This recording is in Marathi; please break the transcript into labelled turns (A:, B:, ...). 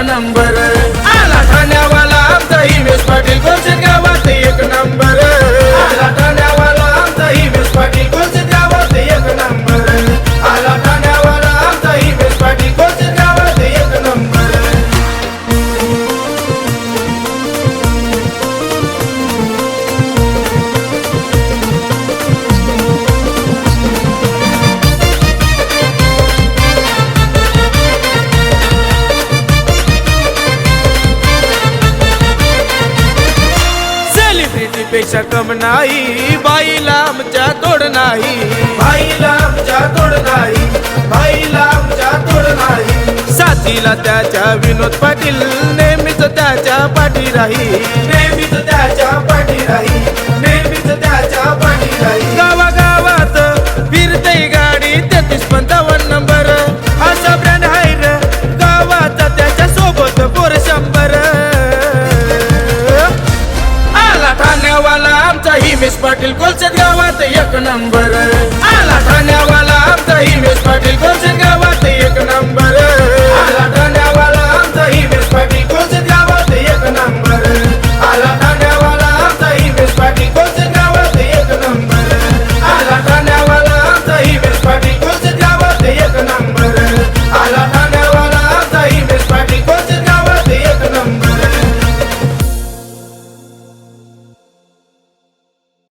A: नंबर. आला ठाण्यावाला आमचा हिमेश पाटील कोलशेत गावात एक नंबर. आला ठाण्यावाला आमचा हिमेश पाटील कोलशेत गावात एक नंबर. आला ठाण्यावाला आमचा हिमेश पाटील कोलशेत गावात एक नंबर. पेक्षा कम नाही बाईला आमच्या तोड नाही. बाईला आमच्या तोड नाही. बाईला आमच्या तोड नाही. साथीला त्याच्या विनोद पाटील नेहमीच त्याच्या पाठी राही. नेहमीच त्याच्या पाठी राही. नेहमीच त्याच्या पाठी राही. गावागावात फिरते गाडी 33-55 नंबर. असा ब्रँड आहे रे गावाचा त्याच्या सोबत पोर 100. ठाण्यावाला आमचा हिमेश पाटील कोलशेत गावात एक नंबर. आला ठाण्यावाला आमचा हिमेश पाटील कोलशेत गावात एक नंबर.